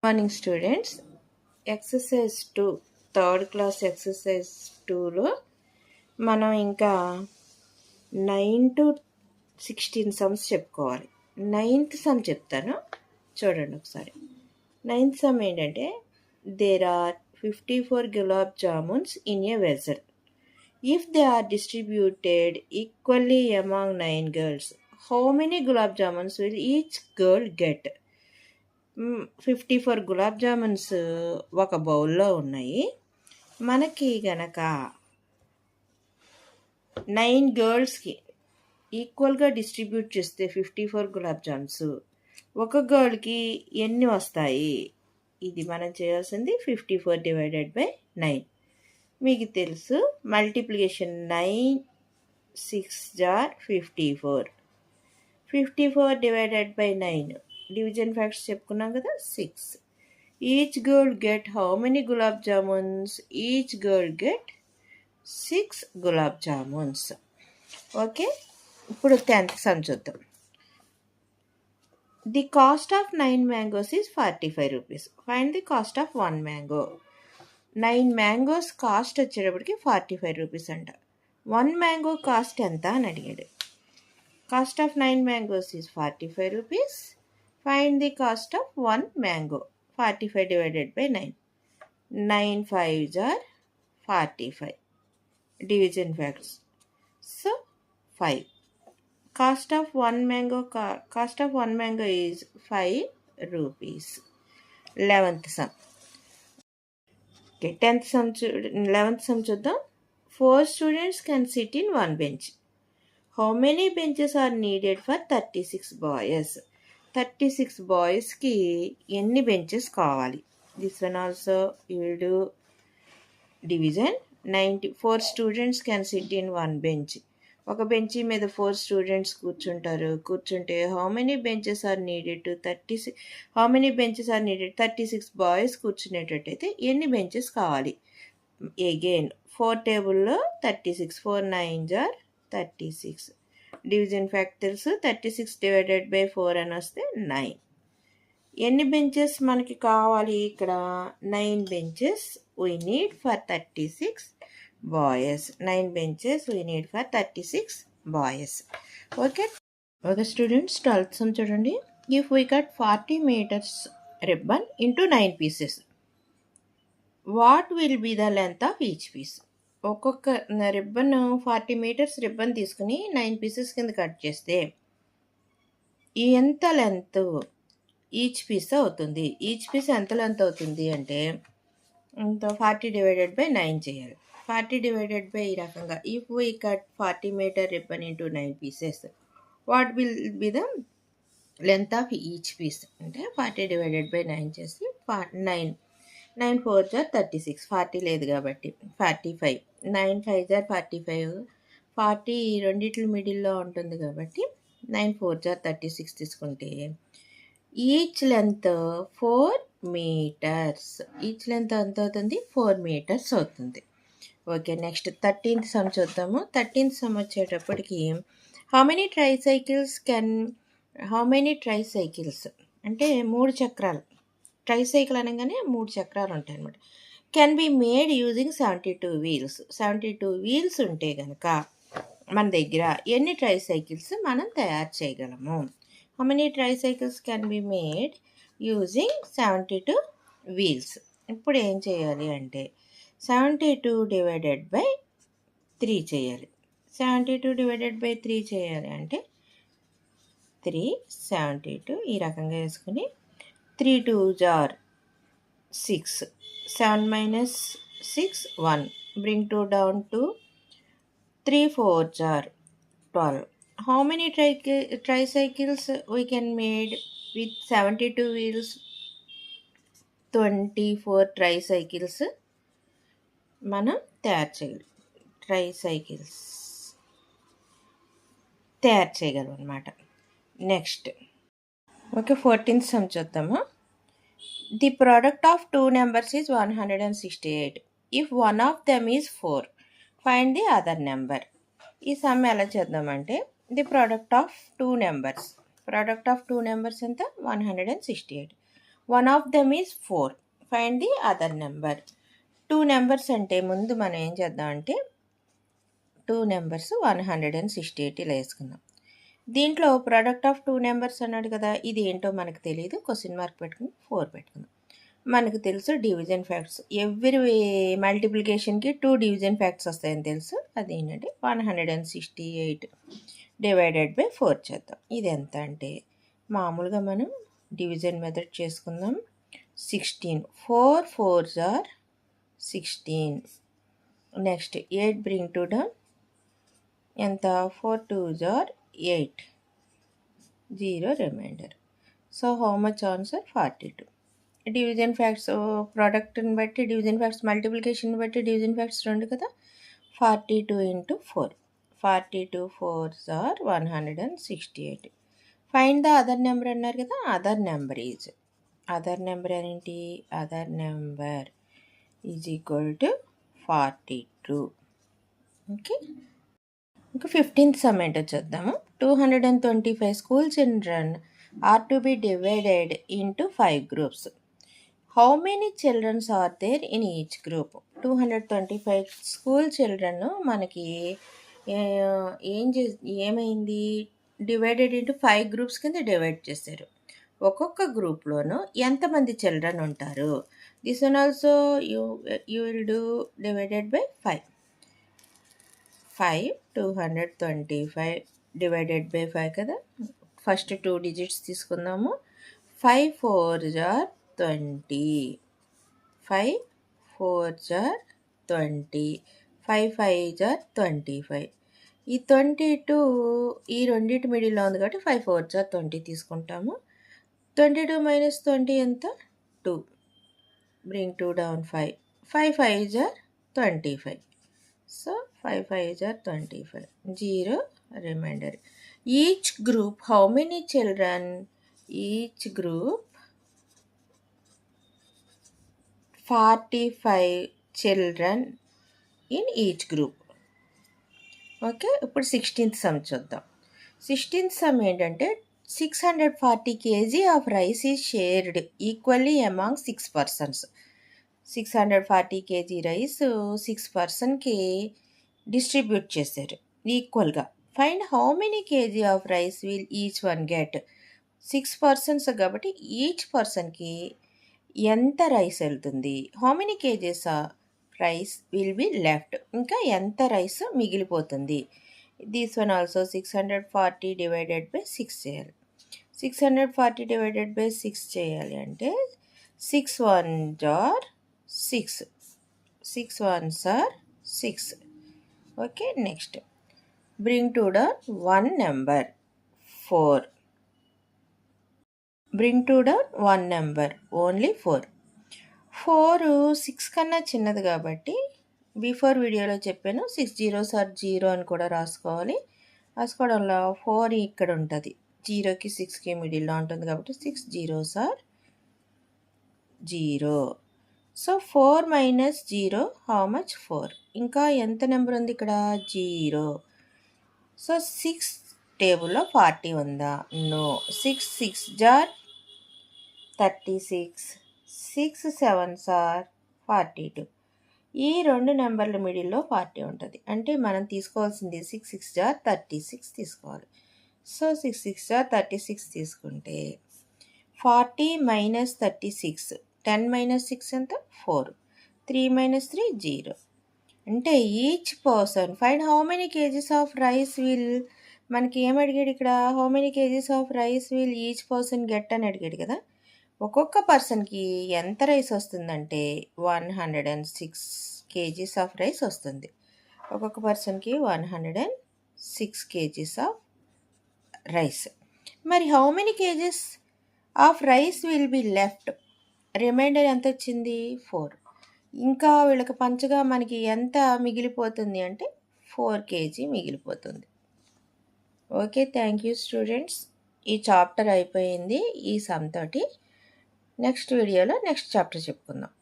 Morning students, exercise 2 third class exercise 2లో మనం ఇంకా 9 to 16 సమ్స్ చెప్పుకోవాలి. 9th సమ్ చెప్తాను, చూడండి ఒకసారి. 9th సమ్ ఏంటంటే, there are 54 gulab jamuns in a vessel. If they are distributed equally among 9 girls, how many gulab jamuns will each girl get? 54 gulab jamuns ఒక బౌల్లో ఉన్నాయి. మనకి గనక 9 గర్ల్స్కి ఈక్వల్గా డిస్ట్రిబ్యూట్ చేస్తే 54 గులాబ్ జామ్స్ ఒక గర్ల్కి ఎన్ని వస్తాయి? ఇది మనం చేయాల్సింది 54 డివైడెడ్ బై 9. మీకు తెలుసు మల్టిప్లికేషన్. 9 6 జార్ 54. 54 డివైడెడ్ బై 9 డివిజన్ ఫ్యాక్ట్స్ చెప్పుకున్నాం కదా, 6. Each girl get how many gulab jamuns? Each girl get 6 gulab jamuns. Okay, ఇప్పుడు 10th సమ్ చూద్దాం. The cost of 9 mangoes is 45 rupees. Find the cost of 1 mango. 9 mangoes cost వచ్చేటప్పటికి 45 rupees అంట. 1 mango cost ఎంత అని అడిగాడు. Cost of 9 mangoes is 45 rupees. Find the cost of 1 mango. 45 divided by 9. 9 5s are 45. Division facts. So 5. Cost of 1 mango is 5 rupees. 11th sum. Okay, 11th sum చూద్దాం. 4 students can sit in one bench. How many benches are needed for 36 boys? 36 boysకి ఎన్ని benches కావాలి? This one also you will do division. 4 students can sit in one bench. ఒక బెంచీ మీద 4 students కూర్చుంటే how many benches are needed to 36 boys కూర్చునేటట్టయితే ఎన్ని benches కావాలి? Again 4 టేబుల్లో 36, 4 9s are 36. Division fact తెలుసు, 36 డివైడెడ్ బై 4 అని వస్తే 9. ఎన్ని బెంచెస్ మనకి కావాలి? ఇక్కడ 9 benches we need for 36 boys. 9 benches we need for 36 boys. Okay students, 12th sum చూడండి. If we cut 40 meters ribbon into 9 pieces, what will be the length of each piece? ఒక్కొక్క ribbon 40 meters ribbon తీసుకుని 9 pieces కింద cut చేస్తే ఎంత length each piece అవుతుంది? Each piece ఎంత length అవుతుంది అంటే 40 డివైడెడ్ బై 9 చేయాలి. 40 డివైడెడ్ బై ఈ రకంగా, if we cut 40 meter ribbon into 9 pieces, what will be the length of each piece అంటే 40 డివైడెడ్ బై 9 చేసి 9 4s are 36. 40 లేదు కాబట్టి 45. 9 5s are 45. 40 రెండిట్ల మిడిల్లో ఉంటుంది కాబట్టి 9 4s are 36 తీసుకుంటే each length 4 meters. Each length ఎంత అవుతుంది? 4 meters అవుతుంది. ఓకే, నెక్స్ట్ 13th సమ్ చూద్దాము. 13th సమ్ వచ్చేటప్పటికి హౌ మెనీ ట్రైసైకిల్స్ అంటే 3 చక్రాలు. ట్రైసైకిల్ అనగానే 3 చక్రాలు ఉంటాయి అన్నమాట. Can be made using 72 wheels. 72 wheels ఉంటే కనుక మన దగ్గర ఎన్ని ట్రైసైకిల్స్ మనం తయారు చేయగలము? How many tricycles can be made using 72 wheels. ఇప్పుడు ఏం చేయాలి అంటే 72 డివైడెడ్ బై 3 చేయాలి. 72 డివైడెడ్ బై 3 చేయాలి అంటే 3 72 ఈ రకంగా వేసుకుని 3 2s are 6. 7 minus 6 1. Bring 2 down to 3 4s are 12. How many tricycles we can made with 72 wheels? 24 tricycles మనం తయారు చేయగలం అన్నమాట. నెక్స్ట్ ఓకే, 14th సమ్ చూద్దాము. The product of 2 numbers is 168. If one of them is 4, find the other number. ఈ some ఎలా చేద్దామంటే, the product of 2 numbers ఎంత? 168. One of them is 4. Find the other number. 2 numbers అంటే ముందు మనం ఏం చేద్దాం అంటే 2 నెంబర్స్ 168 ఇలా వేసుకుందాం. దీంట్లో ప్రోడక్ట్ ఆఫ్ 2 నెంబర్స్ అన్నాడు కదా, ఇది ఏంటో మనకు తెలియదు. క్వశ్చన్ మార్క్ పెట్టుకుని 4 పెట్టుకుందాం. మనకు తెలుసు డివిజన్ ఫ్యాక్ట్స్. ఎవ్రీ మల్టిప్లికేషన్కి 2 డివిజన్ ఫ్యాక్ట్స్ వస్తాయని తెలుసు. అదేంటంటే 168 డివైడెడ్ బై 4 చేద్దాం. ఇది ఎంత అంటే మామూలుగా మనం డివిజన్ మెథడ్ చేసుకుందాం. 16. 4 4s are 16. Next 8 bring to down ఎంత 4 2s are 8. 0 remainder. So how much answer 42. Division facts ప్రోడక్ట్ని బట్టి డివిజన్ ఫ్యాక్ట్స్, మల్టిప్లికేషన్ బట్టి డివిజన్ ఫ్యాక్ట్స్ 2 కదా. 42 into 4. 42 4s are 168. Find the other number అన్నారు కదా. అదర్ నెంబర్ ఏంటి? Other number is equal to 42. Okay, ఇంకా 15th sum ఏంటో చూద్దాము. 225 school children are to be divided into 5 groups. How many childrens are there in each group? 225 school children మనకి ఏమైంది? Divided into 5 groups కింద divide చేశారు. ఒక్కొక్క గ్రూప్లోనూ ఎంతమంది చిల్డ్రన్ ఉంటారు? This one also you will do divided by 5. 225 divided by 5 కదా. First 2 digits తీసుకుందాము. 5 4s are 20. 5 4s are 20. 5 5s are 25. ఈ 22 ఈ రెండింటి మిడిల్లో ఉంది కాబట్టి 5 4s are 20 తీసుకుంటాము. 22 minus 20 ఎంత? 2. Bring 2 down 5. 5 5s are 25. So 5 5s are 25. 0 remainder. Each group how many children? Each group 45 children in each group. Okay, ఇప్పుడు 16th సమ్ చూద్దాం. 16th సమ్ ఏంటంటే 640 kg of rice is shared equally among 6 persons. 640 kg rice 6 పర్సన్కి distribute చేశారు ఈక్వల్గా. Find how many kg of rice will each one get. 6 persons కాబట్టి each పర్సన్కి ఎంత rice వెళ్తుంది? How many kgs rice will be left, ఇంకా ఎంత rice మిగిలిపోతుంది? This one also 640 divided by 6 చేయాలి. 640 డివైడెడ్ బై 6 చేయాలి అంటే 6 1s are 6. 6 1s are 6. Okay, next bring to down 1 number 4. Bring to down 1 number only 4. 4 6 కన్నా చిన్నది కాబట్టి బిఫోర్ వీడియోలో చెప్పాను 6 zeros are 0 అని కూడా రాసుకోవాలి. రాసుకోవడంలో 4 ఇక్కడ ఉంటుంది, 0కి 6కి మిడిల్లో ఉంటుంది కాబట్టి 6 zeros are 0. So 4 minus 0 how much? 4. ఇంకా ఎంత నెంబర్ ఉంది ఇక్కడ? 0. సో 6 టేబుల్లో 40 ఉందా? No. 6 6s are 36. 6 7s are 42. ఈ రెండు నెంబర్ల మిడిల్లో 40 ఉంటుంది. అంటే మనం తీసుకోవాల్సింది 6 6s are 36 తీసుకోవాలి. సో 6 6s are 36 తీసుకుంటే 40 minus 36. 10 minus 6 ఎంత? 4. 3 minus 3 0. అంటే each person find how many kgs of rice will, మనకి ఏం అడిగాడు ఇక్కడ? How many kgs of rice will each person get అని అడిగాడు కదా. ఒక్కొక్క పర్సన్కి ఎంత రైస్ వస్తుందంటే 106 kgs ఆఫ్ రైస్ వస్తుంది. ఒక్కొక్క పర్సన్కి 106 kgs ఆఫ్ రైస్. మరి how many kgs of rice will be left? Remainder ఎంత వచ్చింది? 4. ఇంకా వీళ్ళకి పంచగా మనకి ఎంత మిగిలిపోతుంది అంటే 4 kg మిగిలిపోతుంది. Okay, thank you students. ఈ చాప్టర్ అయిపోయింది ఈ సమ్ తోటి. నెక్స్ట్ వీడియోలో నెక్స్ట్ చాప్టర్ చెప్పుకుందాం.